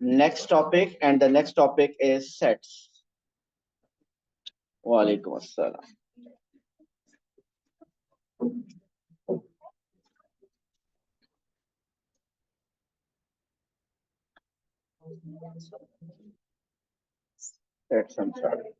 Next topic, and the next topic is sets. Walaikum assalam. Sets, I'm sorry.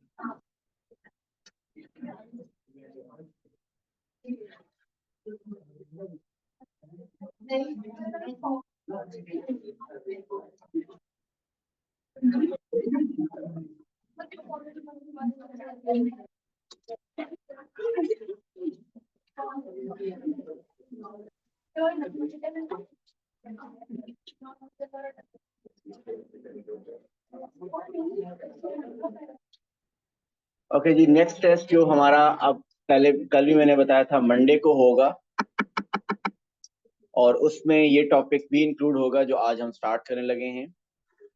Okay जी, next test जो हमारा अब पहले कल भी मैंने बताया था मंडे को होगा, और उसमें ये टॉपिक भी इंक्लूड होगा जो आज हम स्टार्ट करने लगे हैं,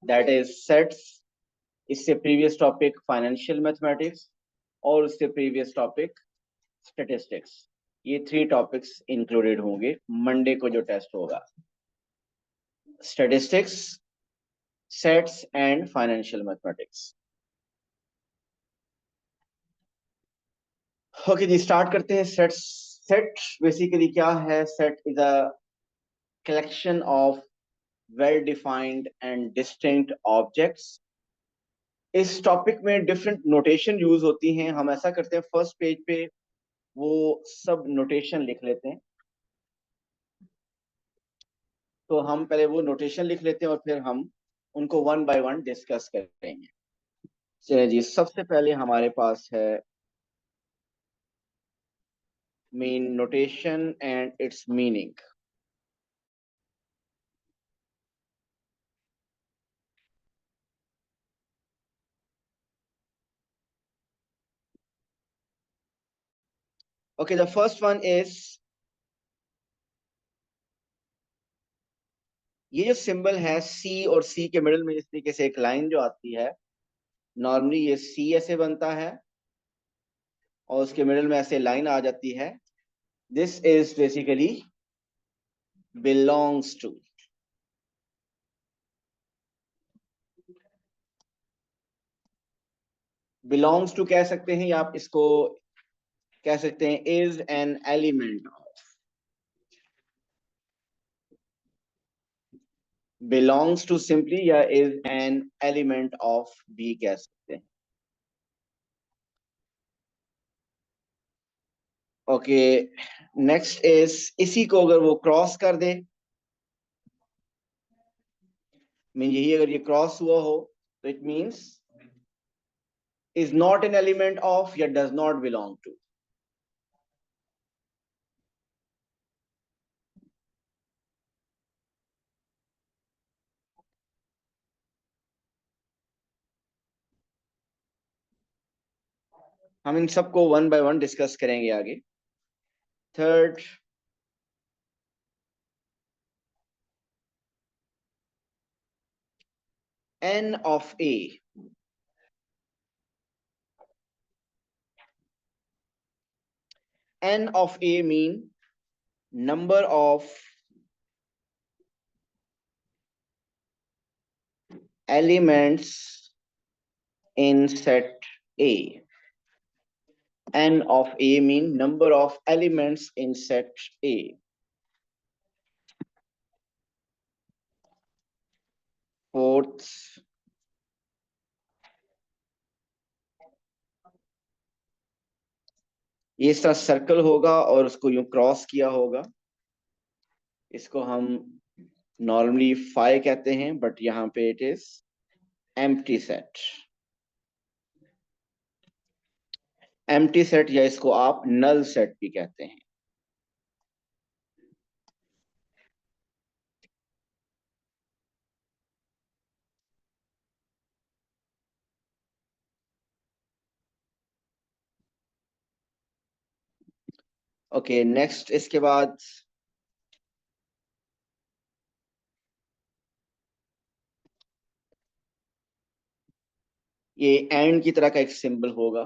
दैट इज सेट्स। इससे प्रीवियस टॉपिक फाइनेंशियल मैथमेटिक्स और उससे प्रीवियस टॉपिक स्टैटिस्टिक्स। ये 3 टॉपिक्स इंक्लूडेड होंगे मंडे को जो टेस्ट होगा, statistics, sets and financial mathematics. Okay जी, स्टार्ट करते हैं। सेट्स। सेट बेसिकली क्या है? Set is a collection of well defined and distinct objects. इस टॉपिक में डिफरेंट नोटेशन यूज होती हैं। हम ऐसा करते हैं, फर्स्ट पेज पे वो सब नोटेशन लिख लेते हैं। तो हम पहले वो नोटेशन लिख लेते हैं और फिर हम उनको वन बाय वन डिस्कस करेंगे। चलिए जी, सबसे पहले हमारे पास है main notation and it's meaning. Okay, the first one is, ये जो सिंबल है सी, और सी के मिडिल में इस तरीके से एक लाइन जो आती है, नॉर्मली ये सी ऐसे बनता है और उसके मिडिल में ऐसे लाइन आ जाती है। This is basically belongs to. Belongs to कह सकते हैं, या आप इसको कह सकते हैं is an element of. Belongs to simply, या इज एन एलिमेंट ऑफ भी कह सकते हैं। ओके, नेक्स्ट इज, इसी को अगर वो क्रॉस कर दे, मीन यही अगर ये क्रॉस हुआ हो, तो it means is not an element of या डज नॉट बिलोंग टू। हम इन सबको वन बाय वन डिस्कस करेंगे आगे. Third, n of a. N of a mean number of elements in set A. N of a mean number of elements in set A. Fourth, ये इसका circle होगा और उसको यूं क्रॉस किया होगा. इसको हम नॉर्मली फाई कहते हैं, बट यहाँ पे it is empty set. Empty set या इसको आप नल सेट भी कहते हैं. ओके, नेक्स्ट इसके बाद ये एंड की तरह का एक सिंबल होगा,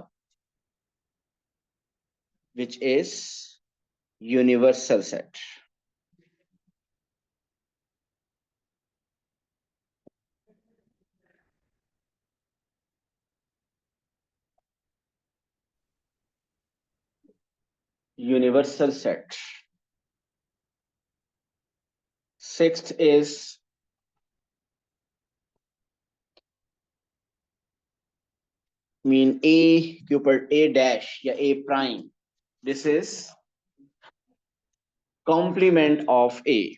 which is universal set. Universal set. Sixth is mean A के ऊपर ए डैश या A prime. This is complement of A.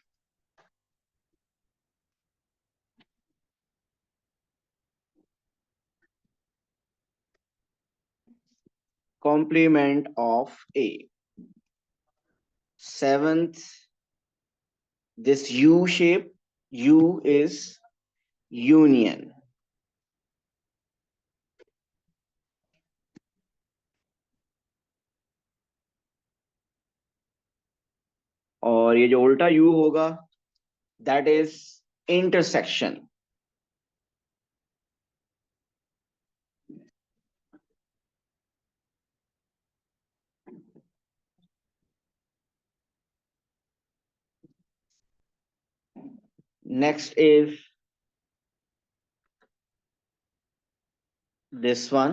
Complement of A. Seventh, this U shape, U is union. और ये जो उल्टा U होगा, that is intersection. Next is this one.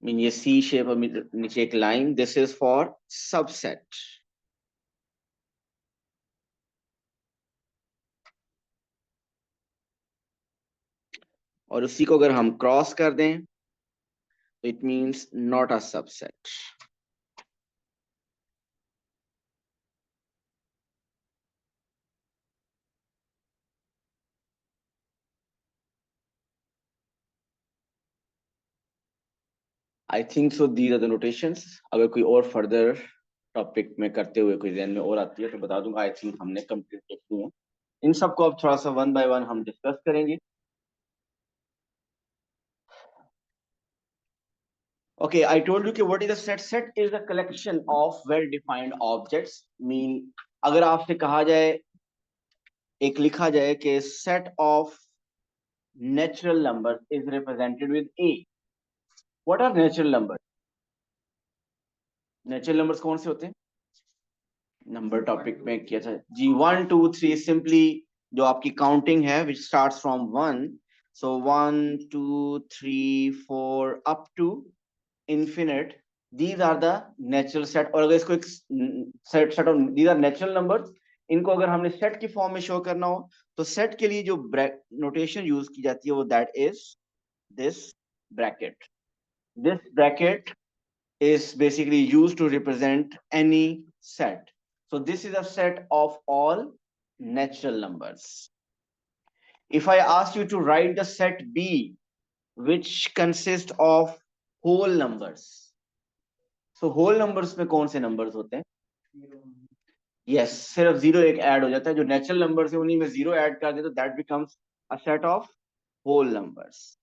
I mean ये C shape और नीचे एक line. This is for subset. और उसी को अगर हम क्रॉस कर दें, it means not a subset. I think so these are the notations. अगर कोई और फर्दर टॉपिक में करते हुए कोई ध्यान में और आती है तो बता दूंगा. आई थिंक हमने कंप्लीट कर दी है. इन सबको अब थोड़ा सा वन बाय वन हम डिस्कस करेंगे. Okay, I told you कि what is a set? Set is a collection of well-defined objects. Mean अगर आपसे कहा जाए, एक लिखा जाए कि set of natural numbers is represented with A. What are natural numbers? Natural numbers कौन से होते हैं? नंबर टॉपिक में किया था जी. 1 2 3 सिंपली जो आपकी काउंटिंग है which starts from 1. So 1 2 3 4 up to infinite. These are the natural set. और अगर इसको एक set of these are natural numbers, इनको अगर हमने सेट की फॉर्म में शो करना हो तो सेट के लिए जो नोटेशन यूज की जाती है वो that is this bracket. This bracket is basically used to represent any set. So this is a set of all natural numbers. If I ask you to write the set B, which consists of whole numbers. So whole numbers में कौन से numbers होते हैं? Yes, सिर्फ zero एक add हो जाता है. जो नेचुरल नंबर्स है उन्हीं में जीरो ऐड कर दे तो that becomes a set of whole numbers.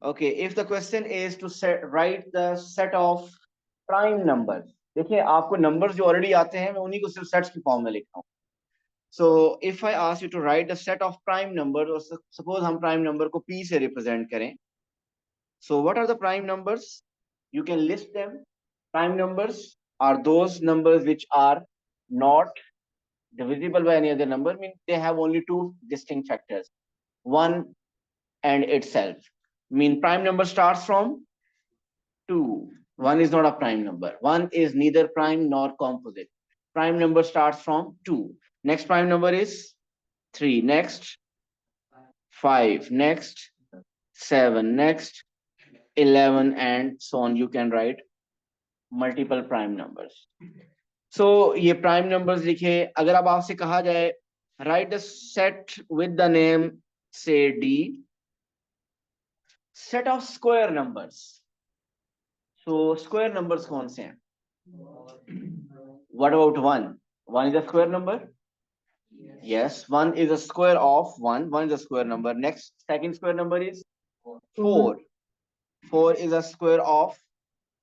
Okay, if the question is to write the set of prime numbers, देखिए आपको numbers जो already आते हैं मैं उन्हीं को सिर्फ sets की फॉर्म में लिखता हूँ. So if I ask you to write the set of prime numbers, और suppose हम prime number को p से represent करें. So what are the prime numbers? You can list them. Prime numbers are those numbers which are not divisible by any other number, mean they have only two distinct factors, one and itself. Mean prime number starts from 2. 1 is not a prime number. 1 is neither prime nor composite. Prime number starts from 2. Next prime number is 3. Next 5. Next 7. Next 11, and so on. You can write multiple prime numbers. So ये prime numbers लिखे. अगर अब आपसे कहा जाए write the set with the name say D, set of square numbers. So square numbers कौन से हैं? What about 1? 1 is a square number? Yes, 1 is a square of 1. 1 is a square number. Next, second square number is 4. 4 is a square of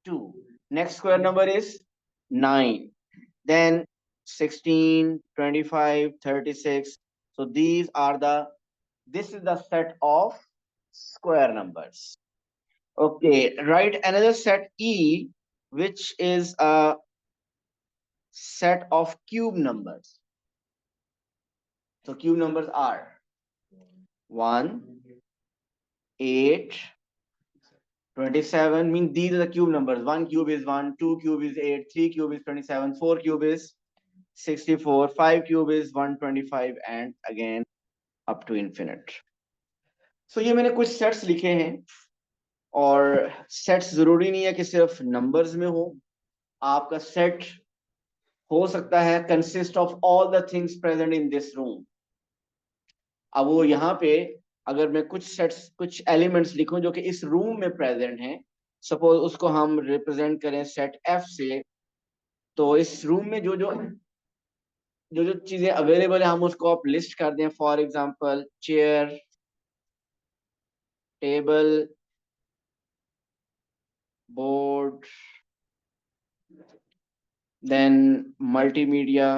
2. Next square number is 9. Then 16, 25, 36. So this is the set of square numbers. Okay, write another set E, which is a set of cube numbers. So cube numbers are 1, 8, 27. Mean these are the cube numbers. 1 cube is 1, 2 cube is 8, 3 cube is 27, 4 cube is 64, 5 cube is 125, and again up to infinite. So ये मैंने कुछ sets लिखे हैं, और sets जरूरी नहीं है कि सिर्फ नंबर्स में हो. आपका सेट हो सकता है consist of all the things present in this room. अब वो यहाँ पे अगर मैं कुछ एलिमेंट्स लिखूं जो कि इस रूम में प्रेजेंट हैं, सपोज उसको हम रिप्रेजेंट करें सेट एफ से, तो इस रूम में जो जो चीजें अवेलेबल है हम उसको आप लिस्ट कर दें. For example chair, table, board, then multimedia.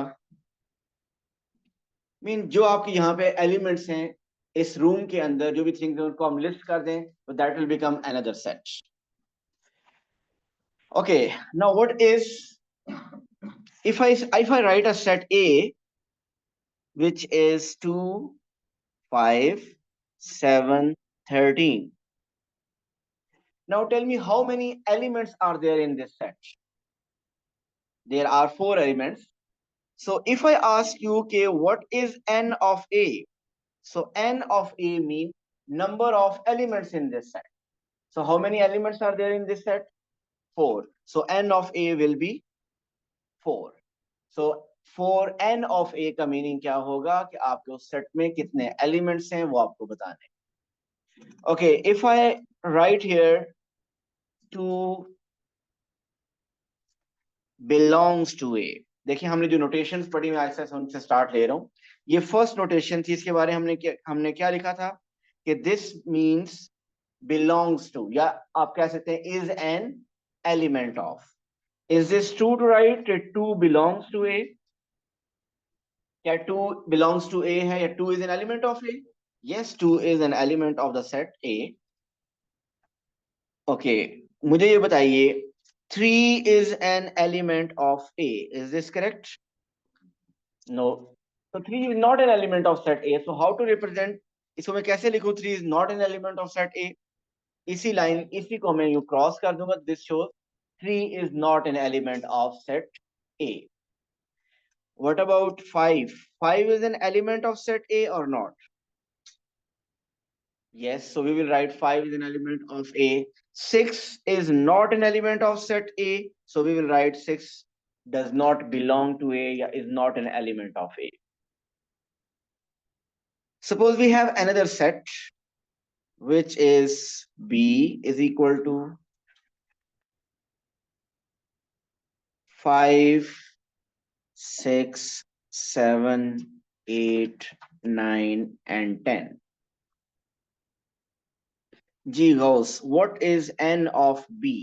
Mean जो आपके यहाँ पे एलिमेंट्स हैं इस रूम के अंदर, जो भी थिंग्स हैं उनको हम लिस्ट कर दें, तो that will become another set. Okay, now what is if I write a set A which is 2, 5, 7, 13. Now tell me how many elements are there in this set? There are 4 elements. So if I ask you, okay, what is n of A? So n of A means number of elements in this set. So how many elements are there in this set? 4. So n of A will be 4. So for n of A का meaning क्या होगा कि आपके उस set में कितने elements हैं वो आपको बताने. Okay, if I write here 2 belongs to A. देखिए हमने जो नोटेशंस पढ़ी मैं ऐसे उनसे स्टार्ट ले रहा हूँ. ये फर्स्ट नोटेशन थी, इसके बारे में हमने क्या लिखा था कि दिस मींस belongs to, या आप कह सकते हैं is an element of. Is this true to write that 2 belongs to A? क्या 2 belongs to A है या 2 is an element of A? Yes, 2 is an element of the set A. Okay, मुझे ये बताइए 3 is an element of A. Is this correct? No. So 3 is not an element of set A. So how to represent? इसको मैं कैसे लिखूं 3 is not an element of set A? इसी line इसी को मैं यू क्रॉस कर दूंगा. This shows 3 is not an element of set A. What about 5? 5 is an element of set A or not? Yes, so we will write 5 is an element of A. 6 is not an element of set A, so we will write 6 does not belong to A, is not an element of A. Suppose we have another set which is B is equal to 5, 6, 7, 8, 9, and 10. जी Ghaus, what is n of b?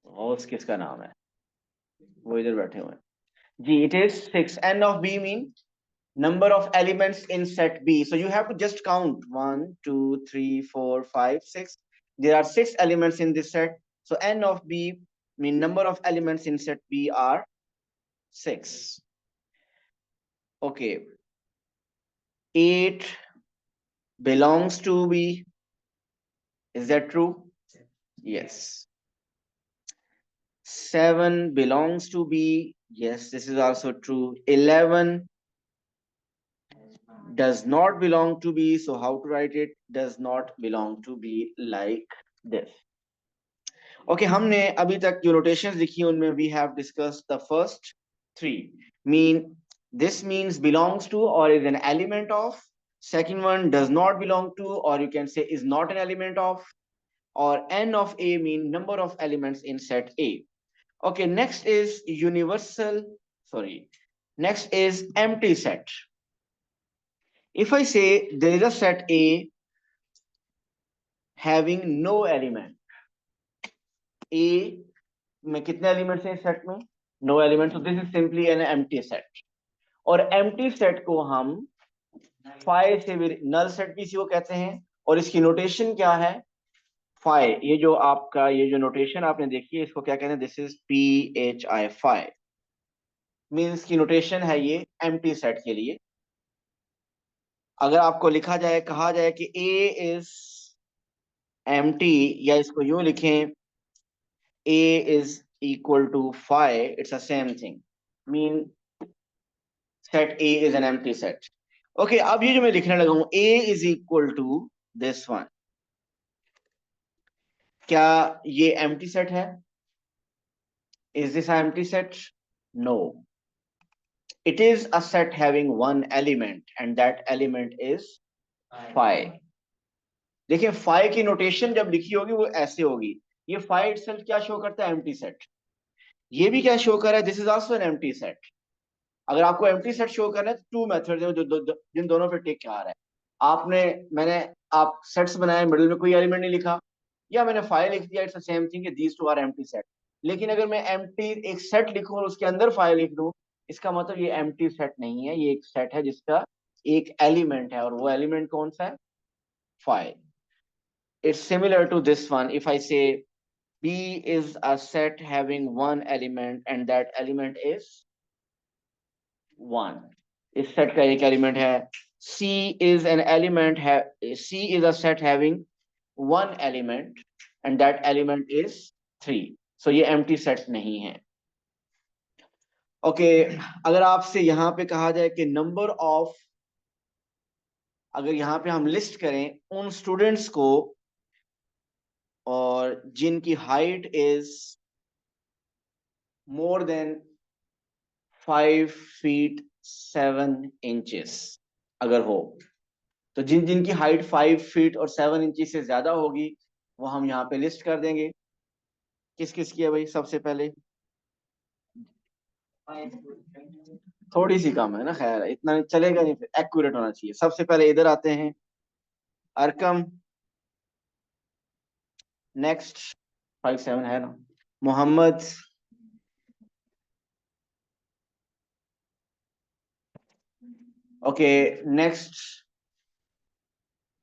Ghaus किसका नाम है? वो इधर बैठे हुए हैं जी। It is 6. n of b mean number of elements in set b, so you have to just count 1 2 3 4 5 6. There are 6 elements in this set, so n of b mean number of elements in set b are 6. Okay, 8 belongs to b, is that true? Yes. 7 belongs to b, yes, this is also true. 11 does not belong to b, so how to write it? Does not belong to b, like this. Okay, हमने अभी तक जो notations लिखी उनमें we have discussed the first three. Mean this means belongs to or is an element of. Second one does not belong to, or you can say is not an element of. Or n of a mean number of elements in set A. Okay, next is universal. Sorry, next is empty set. If I say there is a set A having no element, A में कितने elements हैं इस set में? No element, so this is simply an empty set. और empty set को हम phi से भी null set भी इसी को कहते हैं, और इसकी नोटेशन क्या है? phi. ये जो आपका ये जो नोटेशन आपने देखी है इसको क्या कहते हैं? This is phi. phi means की नोटेशन है ये empty set के लिए. अगर आपको लिखा जाए, कहा जाए कि A is empty, या इसको यूं लिखें A is equal to phi, it's the same thing. Mean set A is an empty set. Okay, अब ये जो मैं लिखने लगा हूं A is equal to this one, क्या ये empty set है? Is this an empty set? No. It is a set having one element and that element is phi. देखिए phi की नोटेशन जब लिखी होगी वो ऐसे होगी. ये phi itself क्या शो करता है? empty set. ये भी क्या शो कर रहा है? This is also an empty set. अगर आपको एम्प्टी सेट शो करना है तो टू मेथड्स हैं जिन दोनों पे टिक आ रहा है. मैंने आप सेट्स बनाए, मिडिल में कोई एलिमेंट नहीं लिखा, या मैंने फाइल लिख दिया, it's the same thing, these two are empty set. लेकिन अगर मैं एम्प्टी एक सेट लिखूं और उसके अंदर फाइल लिख दूं, इसका मतलब ये एम्प्टी सेट नहीं है, ये एक सेट है जिसका एक एलिमेंट है, और वो एलिमेंट कौन सा है? File. It's similar to this one. If I say B is a set having one element and that element is 1. इस सेट का एक एलिमेंट है. C is an element C is a set having one element and that element is 3. So ये empty set नहीं है. Okay, अगर आपसे यहाँ पे कहा जाए कि number of, अगर यहाँ पे हम लिस्ट करें उन स्टूडेंट्स को और जिनकी height is more than 5 feet 7 inches अगर हो, तो जिनकी हाइट 5 फीट और 7 इंचेस से ज्यादा होगी वो हम यहाँ पे लिस्ट कर देंगे. किस किस की है भाई? सबसे पहले थोड़ी सी कम है ना, खैर इतना चलेगा नहीं, फिर एक्यूरेट होना चाहिए. सबसे पहले इधर आते हैं, अरकम. नेक्स्ट 5 7 है ना, मोहम्मद. ओके, नेक्स्ट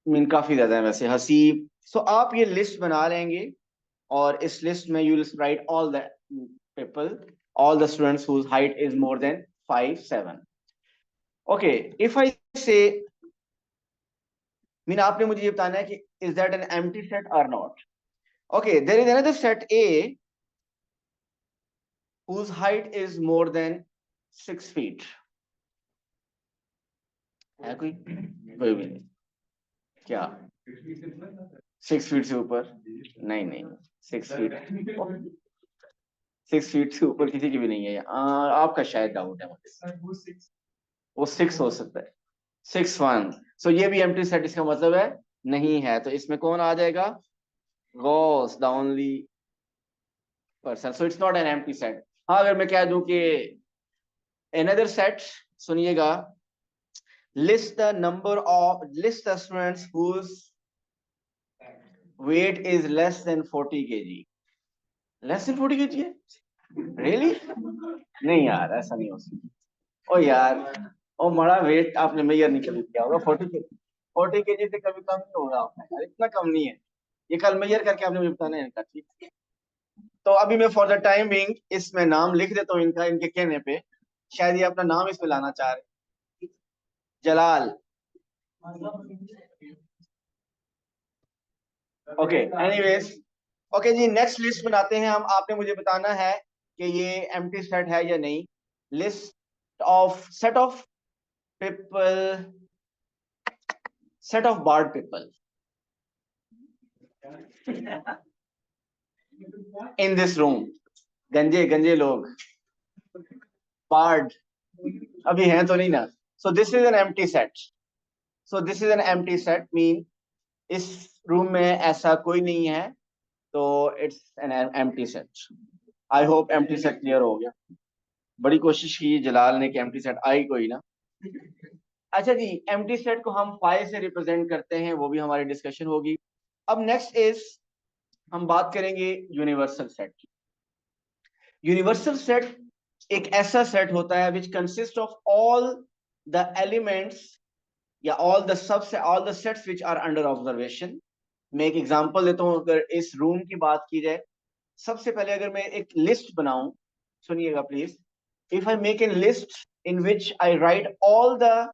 मीन काफी ज्यादा है वैसे, हसीब. सो आप ये लिस्ट बना लेंगे और इस लिस्ट में you will write all the people, all the students whose height is more than 5 7. Okay, if I say, mean आपने मुझे ये बताना है कि is that an empty set or not. Okay, there is another set A whose height is more than 6 feet. है कोई? कोई भी नहीं. क्या 6 फीट से ऊपर? नहीं नहीं, 6 फीट 6 फीट से ऊपर किसी की भी नहीं है. आपका शायद डाउट है मुझे, वो 6 हो सकता है. 6 1. सो ये भी एम्प्टी सेट इसका मतलब है नहीं है, तो इसमें कौन आ जाएगा? Gauss, the only person. So it's not an empty set. हाँ, अगर मैं कह दूं कि another set, सुनिएगा, list the students whose weight is less than 40 kg. Less than 40 kg है? Really? नहीं यार, ऐसा नहीं हो सकता। ओ यार, ओ बड़ा वेट आपने मेजर नहीं कभी किया होगा। 40 केजी से कभी कम नहीं होगा आपने यार, इतना कम नहीं है। ये कल मेजर करके आपने मुझे बताना है इनका, ठीक है? तो अभी मैं फॉर द टाइम बिंग इसमें नाम लिख देता हूँ इनका, इनके कहने पे शायद ये अपना नाम इसमें लाना चाह रहे। जलाल। ओके, एनीवेज, ओके जी, नेक्स्ट लिस्ट बनाते हैं हम। आपने मुझे बताना है कि ये एम्प्टी सेट है या नहीं। Set of people, set of bald people in this room. गंजे गंजे लोग, बार्ड अभी हैं तो नहीं ना? So this is an empty set. So this is an empty set mean इस रूम में ऐसा कोई नहीं है, तो it's an empty set. I hope empty set clear हो गया। बड़ी कोशिश की जलाल ने कि एम्प्टी सेट आई कोई ना। अच्छा जी, एम्प्टी सेट को हम फाइव से रिप्रेजेंट करते हैं, वो भी हमारी डिस्कशन होगी। अब नेक्स्ट इज हम बात करेंगे यूनिवर्सल सेट की। यूनिवर्सल सेट एक ऐसा सेट होता है which consist of all the elements या all the sets which are under observation. मैं एक एग्जांपल देता हूं, अगर इस रूम की बात की जाए, सबसे पहले अगर मैं एक लिस्ट बनाऊं, सुनिएगा please. If I make an list in which I write all the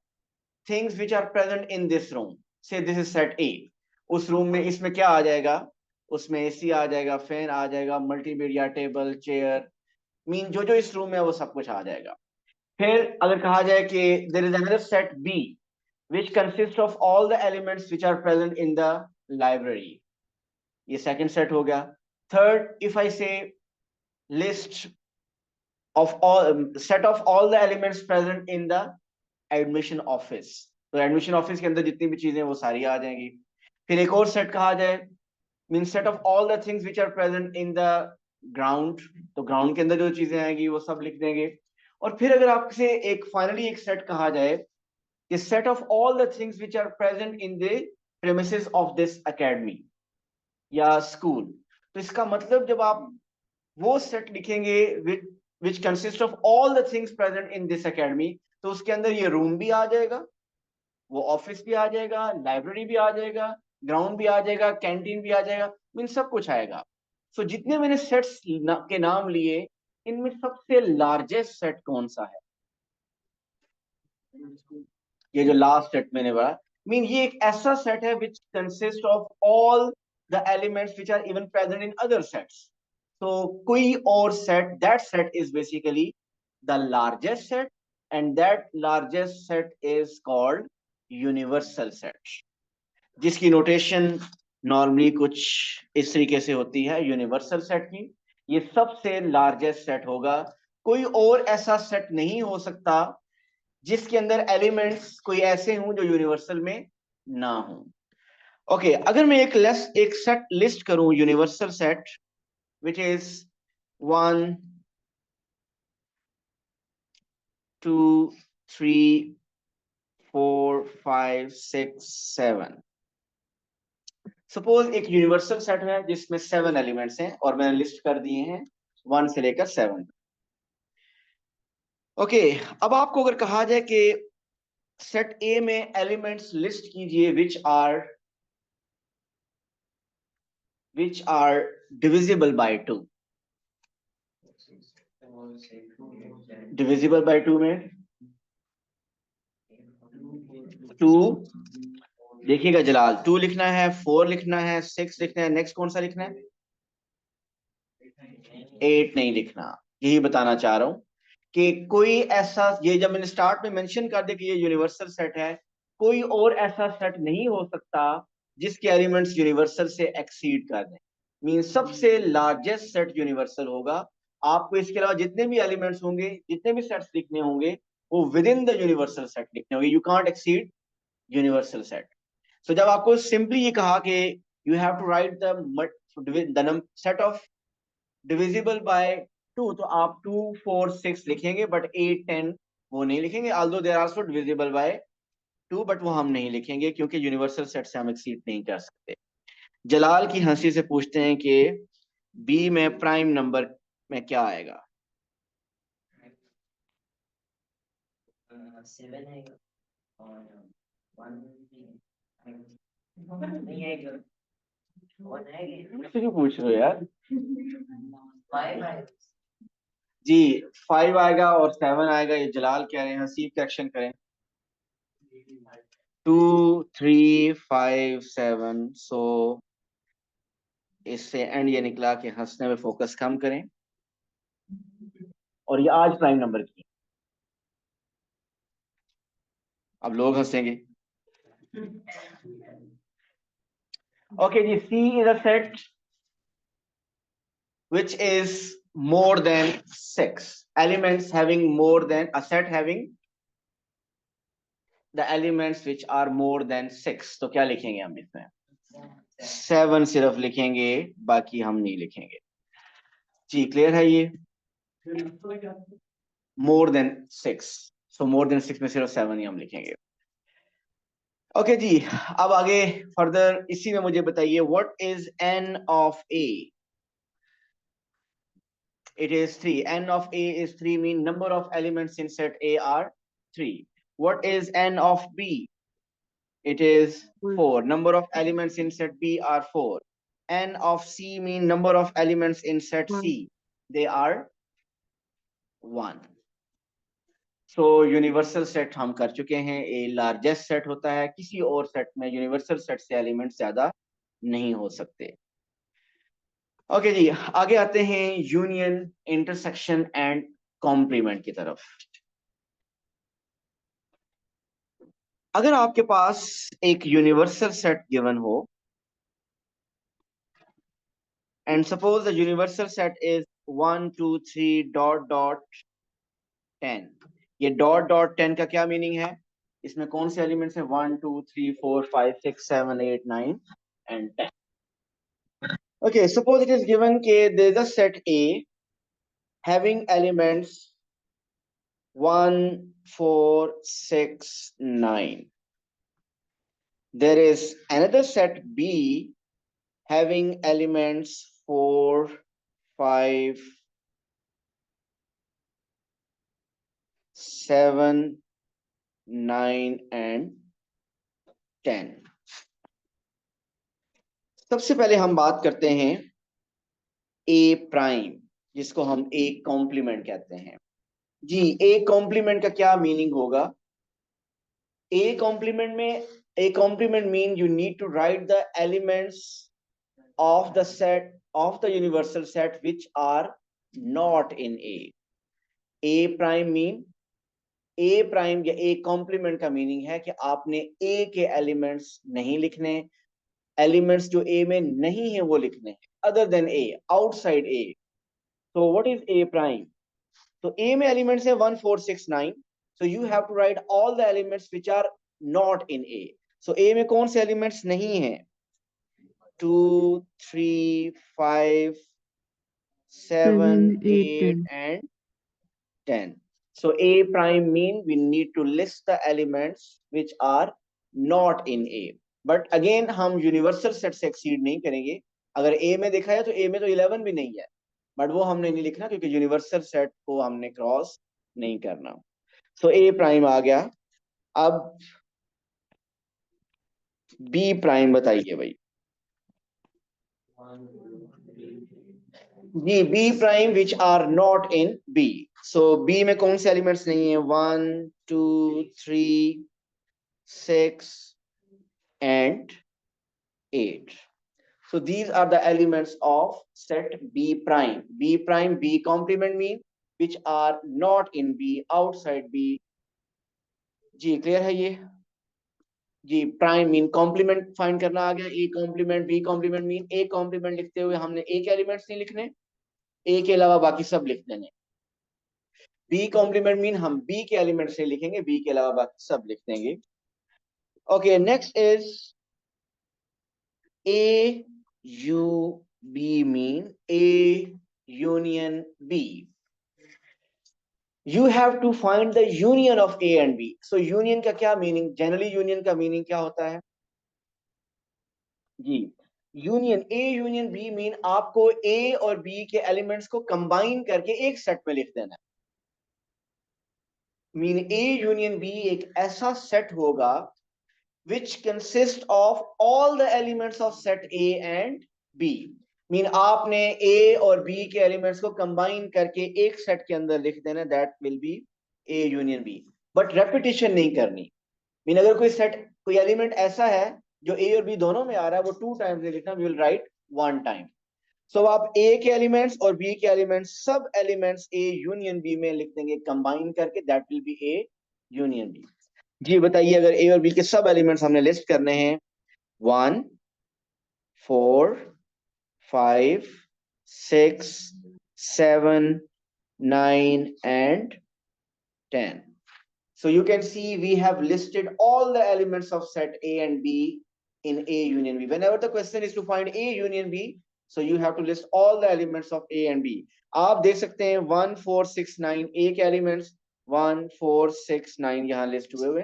things which are present in this room, say this is set A. उस रूम में इसमें क्या आ जाएगा? उसमें एसी आ जाएगा, फैन आ जाएगा, मल्टीमीडिया टेबल, चेयर, मीन जो जो इस रूम में है वो सब कुछ आ जाएगा। फिर अगर कहा जाए कि there is another set B which consists of all the elements which are present in the library, ये सेकंड सेट हो गया। थर्ड, इफ आई से list of all set of all the elements present in the admission office, तो admission office के अंदर जितनी भी चीजें वो सारी आ जाएंगी। फिर एक और सेट कहा जाए, mean set of all the things which are present in the ground, तो ग्राउंड के अंदर जो चीजें आएंगी वो सब लिख देंगे। और फिर अगर आपसे एक फाइनली एक सेट कहा जाए कि set of all the things which are present in the premises of this academy या स्कूल, तो इसका मतलब जब आप वो सेट लिखेंगे which consist of all the things present in this academy, तो उसके अंदर ये रूम भी आ जाएगा, वो ऑफिस भी आ जाएगा, लाइब्रेरी भी आ जाएगा, ग्राउंड भी आ जाएगा, कैंटीन भी आ जाएगा, मीन सब कुछ आएगा। सो जितने मैंने सेट्स के नाम लिए, इनमें सबसे लार्जेस्ट सेट कौन सा है? ये जो लास्ट सेट मैंने बोला, मीन ये एक ऐसा सेट है which consist of all the elements which are even present in other sets. तो कोई और set, that set is basically the largest set, and that largest set is called universal set, जिसकी notation normally कुछ इस तरीके से होती है यूनिवर्सल सेट की। ये सबसे लार्जेस्ट सेट होगा, कोई और ऐसा सेट नहीं हो सकता जिसके अंदर एलिमेंट्स कोई ऐसे हों जो यूनिवर्सल में ना हो। ओके, अगर मैं एक सेट लिस्ट करूं, universal set which is 1 2 3 4 5 6 7। Suppose एक यूनिवर्सल सेट है जिसमें 7 एलिमेंट्स हैं और मैंने लिस्ट कर दिए हैं 1 से लेकर 7। ओके, अब आपको अगर कहा जाए कि सेट ए में एलिमेंट्स लिस्ट कीजिए which are divisible by 2। divisible by 2 में 2, देखिएगा जलाल, 2 लिखना है, 4 लिखना है, 6 लिखना है, नेक्स्ट कौन सा लिखना है? 8 नहीं लिखना। यही बताना चाह रहा हूं कि कोई ऐसा, ये जब मैंने स्टार्ट में मेंशन कर दिया कि ये यूनिवर्सल सेट है, कोई और ऐसा सेट नहीं हो सकता जिसके एलिमेंट्स यूनिवर्सल से एक्सीड कर दें, मीन सबसे लार्जेस्ट सेट यूनिवर्सल होगा। आपको इसके अलावा जितने भी एलिमेंट्स होंगे, जितने भी सेट्स लिखने होंगे, वो within the universal set लिखने होंगे, you can't exceed universal set. So जब आपको सिंपली ये कहा कि you have to write the set of divisible by 2, तो आप 2 4 6 लिखेंगे, बट 8 10 वो नहीं लिखेंगे, although they are also divisible by 2, but वो हम नहीं लिखेंगे क्योंकि यूनिवर्सल सेट से हम एक्सीड नहीं कर सकते। जलाल की हंसी से पूछते हैं कि बी में प्राइम नंबर में क्या आएगा? 7 आएगा और 1 नहीं आएगा। 1 आएगा। मुझसे क्यों पूछ रहे हो यार? 5 आएगा। जी 5 आएगा और 7 आएगा, ये जलाल कह रहे हैं। हसीब करेक्शन करें। 2 3 5 7। सो इससे एंड ये निकला कि हंसने में फोकस कम करें, और ये आज प्राइम नंबर की। अब लोग हंसेंगे। ओके जी, C is a set which is more than 6 elements, having more than a set having the elements which are more than 6। तो क्या लिखेंगे हम इसमें? 7 सिर्फ लिखेंगे, बाकी हम नहीं लिखेंगे। जी क्लियर है ये? मोर देन 6, सो मोर देन 6 में सिर्फ 7 ही हम लिखेंगे। ओके जी, अब आगे फर्दर इसी में मुझे बताइए, what is n of a? It is 3. N of a is 3, mean number of elements in set A are 3. What is n of b? It is 4. Number of elements in set B are 4. N of C mean number of elements in set C. They are 1. So universal set हम कर चुके हैं। ए largest set होता है, किसी और set में universal set से एलिमेंट ज्यादा नहीं हो सकते। ओके जी, आगे आते हैं यूनियन, इंटरसेक्शन एंड कॉम्प्लीमेंट की तरफ। अगर आपके पास एक यूनिवर्सल सेट गिवन हो, and suppose the universal set is 1 2 3 dot dot 10। ये डॉट डॉट 10 का क्या मीनिंग है? इसमें कौन से एलिमेंट्स हैं? 1 2 3 4 5 6 7 8 9 and 10। Okay, suppose it is given के there is a set A having elements 1 4 6 9। There is another set B having elements 4 5 7 9 and 10। सबसे पहले हम बात करते हैं ए प्राइम, जिसको हम ए कॉम्प्लीमेंट कहते हैं। जी, ए कॉम्प्लीमेंट का क्या मीनिंग होगा? ए कॉम्प्लीमेंट में, A complement mean you need to write the elements of the set of the universal set which are not in A. A prime mean, A prime या A complement का meaning है कि आपने A के elements नहीं लिखने, elements जो A में नहीं है वो लिखने हैं, other than A, outside A। तो व्हाट इज A प्राइम? तो A में एलिमेंट्स है 1 4 6 9, so you have to write all the elements which are not in A। so A में कौन से एलिमेंट्स नहीं है? 2 3 5 7 8 and 10। So A prime mean we need to list the elements which are not in A। But again हम universal set से exceed नहीं करेंगे। अगर A में देखा है तो A में तो 11 भी नहीं है, बट वो हमने नहीं लिखना क्योंकि यूनिवर्सल सेट को हमने क्रॉस नहीं करना। सो A प्राइम आ गया। अब B प्राइम बताइए भाई। जी, B prime which are not in B. So B में कौन से एलिमेंट्स नहीं है? 1 2 3 6 and 8। So these are the elements of set B prime। B prime, B complement mean which are not in B, outside B। जी clear है ये? जी, prime mean complement find करना आ गया। A complement, B complement mean A complement लिखते हुए हमने ए के एलिमेंट्स नहीं लिखने, ए के अलावा बाकी सब लिख देने। बी कॉम्प्लीमेंट मीन हम बी के एलिमेंट से लिखेंगे, बी के अलावा बाकी सब लिख देंगे। Okay, next is A U B mean A union B. You have to find the union of A and B. So union का क्या मीनिंग, जनरली यूनियन का मीनिंग क्या होता है जी? Union, A union B mean आपको A और B के एलिमेंट्स को कंबाइन करके एक सेट में लिख देना है। मीन ए यूनियन बी एक ऐसा सेट होगा which consist of all the elements of set A and B। Mean आपने A और B के एलिमेंट्स को कंबाइन करके एक सेट के अंदर लिख देना, that will be A union B। But repetition नहीं करनी। मीन अगर कोई सेट, कोई एलिमेंट ऐसा है जो A और B दोनों में आ रहा है, वो 2 टाइम्स नहीं लिखना, वी विल राइट 1 टाइम। सो आप A के एलिमेंट्स और B के एलिमेंट्स, सब एलिमेंट्स A यूनियन B में लिख देंगे कंबाइन करके, that will be A union B। जी बताइए, अगर ए और बी के सब एलिमेंट्स हमने लिस्ट करने हैं, 1 4 5 6 7 9 and 10, so you can see we have listed all the elements of set A and B in A union B। whenever the question is to find A union B, so you have to list all the elements of A and B। आप देख सकते हैं 1 4 6 9 A के elements 1 4 6 9 यहां list हुए हुए।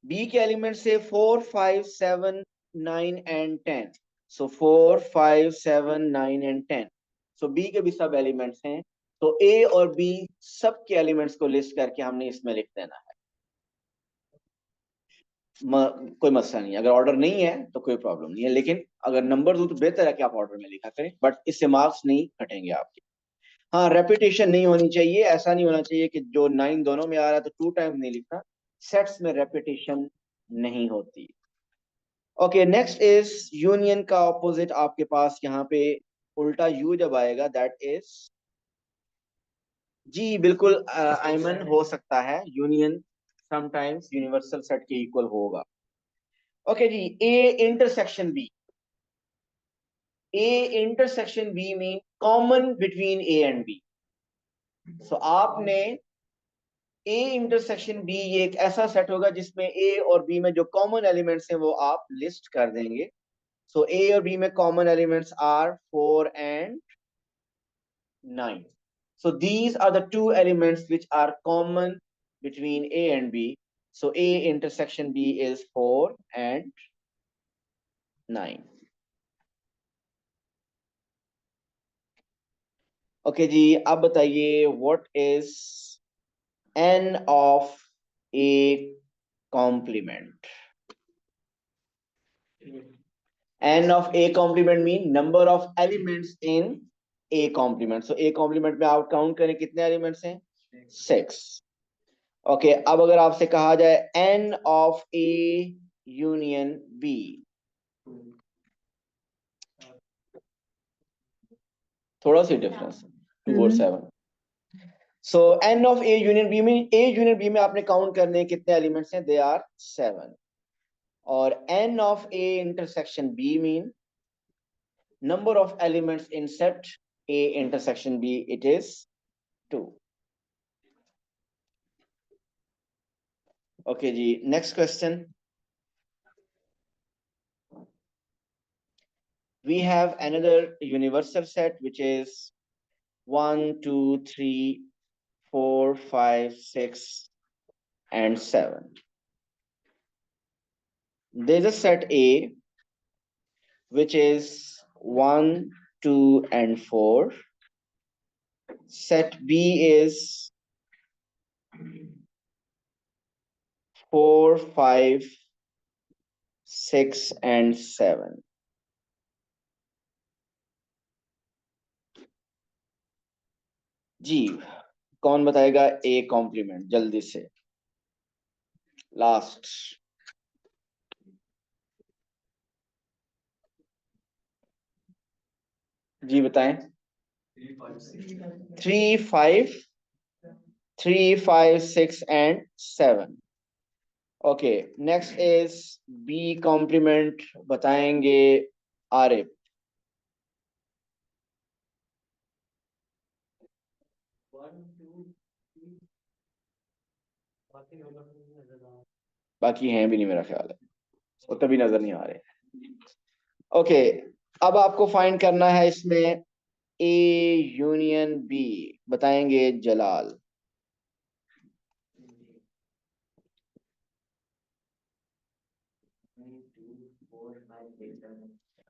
B के element से 4 5 7 9 and 10, so 4 5 7 9 and 10, so B के भी सब एलिमेंट्स हैं। तो A और B सब के एलिमेंट्स को लिस्ट करके हमने इसमें लिख देना है। कोई मसला नहीं है, अगर ऑर्डर नहीं है तो कोई प्रॉब्लम नहीं है, लेकिन अगर नंबर दूं तो बेहतर है कि आप ऑर्डर में लिखा करें, बट इससे मार्क्स नहीं कटेंगे आपके। हाँ, रेपिटेशन नहीं होनी चाहिए, ऐसा नहीं होना चाहिए कि जो 9 दोनों में आ रहा है तो 2 टाइम्स नहीं लिखना, सेट्स में रेपिटेशन नहीं होती। ओके, नेक्स्ट इज यूनियन का ऑपोजिट आपके पास यहाँ पे उल्टा यू जब आएगा, दैट इज, जी बिल्कुल आयमन, हो सकता है यूनियन समटाइम्स यूनिवर्सल सेट के इक्वल होगा। ओके जी, A intersection B, A intersection B mean common between A and B. So आपने ए इंटरसेक्शन बी, ये एक ऐसा सेट होगा जिसमें ए और बी में जो कॉमन एलिमेंट्स हैं वो आप लिस्ट कर देंगे। सो ए और बी में common elements are 4 and 9, so these are the two elements which are common between A and B, so A intersection B is 4 and 9। Okay जी, अब बताइए what is n of A complement। n of A complement mean number of elements in A complement। so A complement में आप count करें कितने elements हैं, 6। Okay, अब अगर आपसे कहा जाए n of A union B, थोड़ा सी डिफरेंस, 2 और 7। सो n of A union B में, A यूनियन B में आपने काउंट करने हैं कितने एलिमेंट्स हैं, दे आर 7। और n of A intersection B mean number of elements in set A intersection B, it is 2। Okay जी, next question, we have another universal set which is 1 2 3 4 5 6 and 7। there's a set A which is 1 2 and 4, set B is 4 5 6 and 7। जी, कौन बताएगा A complement जल्दी से, last. जी बताएं। 3 5 3 5 6 and 7। Okay, next is B complement, बताएंगे आरिफ। बाकी हैं भी नहीं मेरा ख्याल है, वो तभी नजर नहीं आ रहे। ओके, अब आपको फाइंड करना है इसमें ए यूनियन बी बताएंगे जलाल।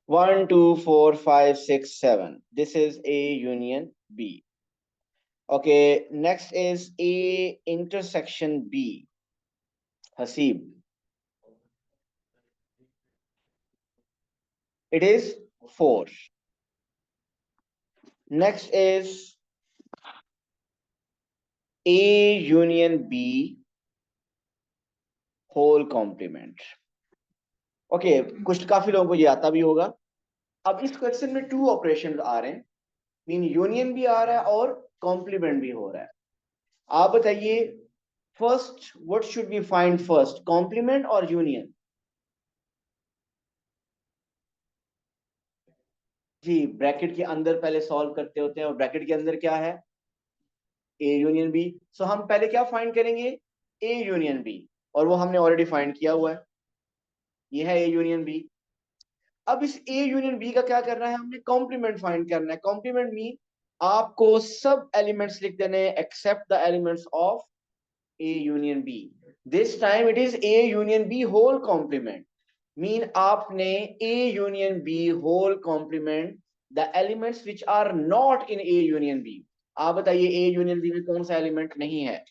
1 2 4 5 6 7, this is A union B. Okay, next is A intersection B. Hasib, it is 4. Next is A union B whole complement. Okay, कुछ काफी लोगों को ये आता भी होगा। अब इस क्वेश्चन में 2 ऑपरेशन आ रहे हैं, मीन यूनियन भी आ रहा है और कॉम्प्लीमेंट भी हो रहा है। आप बताइए first what should be find first, complement और यूनियन? जी, ब्रैकेट के अंदर पहले सॉल्व करते होते हैं, और ब्रैकेट के अंदर क्या है? ए यूनियन बी। सो हम पहले क्या फाइंड करेंगे? ए यूनियन बी, और वो हमने ऑलरेडी फाइंड किया हुआ है, ये है ए यूनियन बी। अब इस ए यूनियन बी का क्या करना है? हमने कॉम्प्लीमेंट फाइंड करना है। कॉम्प्लीमेंट मीन आपको सब एलिमेंट्स लिख देने हैं except the elements of A union B. This time it is A union B whole complement, mean आपने A union B whole complement the elements which are not in A union B. आप बताइए ए union B में कौन सा element नहीं है?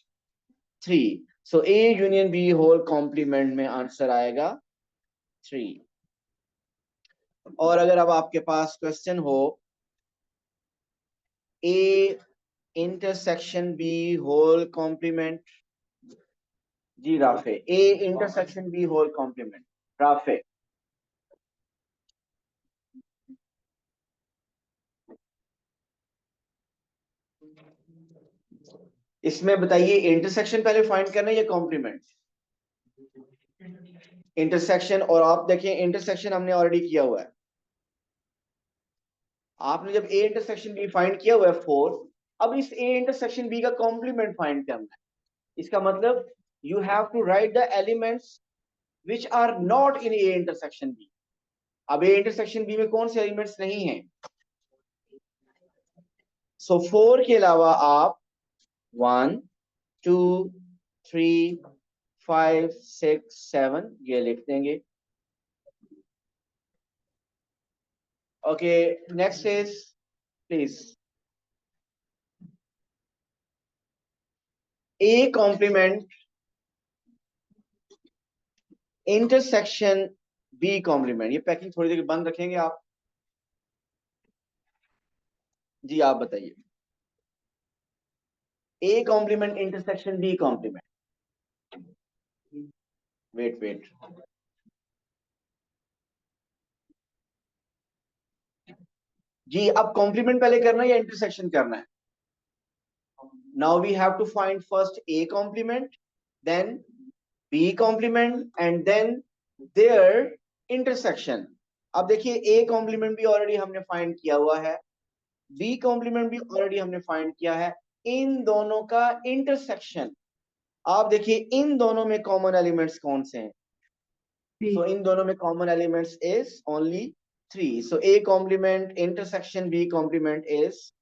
3। So A union B whole complement में answer आएगा 3। और अगर अब आपके पास क्वेश्चन हो A intersection B whole complement, जी Rafay, A intersection B whole complement, Rafay. इसमें बताइए इंटरसेक्शन पहले फाइंड करना है या कॉम्प्लीमेंट? इंटरसेक्शन। और आप देखिए इंटरसेक्शन हमने ऑलरेडी किया हुआ है। आपने जब ए इंटरसेक्शन बी फाइंड किया हुआ है 4, अब इस ए इंटरसेक्शन बी का कॉम्प्लीमेंट फाइंड करना है। इसका मतलब you have to write the elements which are not in A intersection B. अब ए इंटरसेक्शन बी में कौन से एलिमेंट्स नहीं है? सो 4 के अलावा आप 1 2 3 5 6 7 ये लिख देंगे। Okay, next is please A complement intersection B complement. ये पैकिंग थोड़ी देर बंद रखेंगे आप? जी आप बताइए। A complement intersection B complement. Wait wait, जी अब कॉम्प्लीमेंट पहले करना है या इंटरसेक्शन करना है? Now we have to find first A complement, then B complement, and then their intersection. अब देखिए ए कॉम्प्लीमेंट भी ऑलरेडी हमने फाइंड किया हुआ है, बी कॉम्प्लीमेंट भी ऑलरेडी हमने फाइंड किया है। इन दोनों का इंटरसेक्शन, आप देखिए इन दोनों में कॉमन एलिमेंट्स कौन से हैं? So in दोनों में common elements is only 3. So A complement intersection B complement is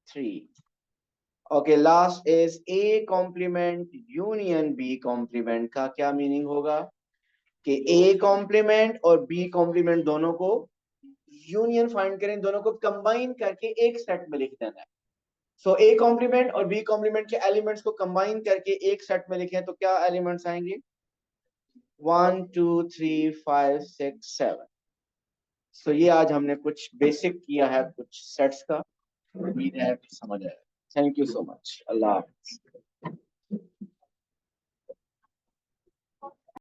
3. Okay, last is A complement union B complement का क्या मीनिंग होगा? कि A complement और B complement दोनों को यूनियन फाइंड करें, दोनों को कंबाइन करके एक सेट में लिख देना है। सो A complement और B complement के एलिमेंट्स को कंबाइन करके एक सेट में लिखें तो क्या एलिमेंट्स आएंगे? 1 2 3 5 6 7। सो ये आज हमने कुछ बेसिक किया है कुछ सेट्स का, उम्मीद है समझ आया। Thank you so much. अल्लाह हाफिज़।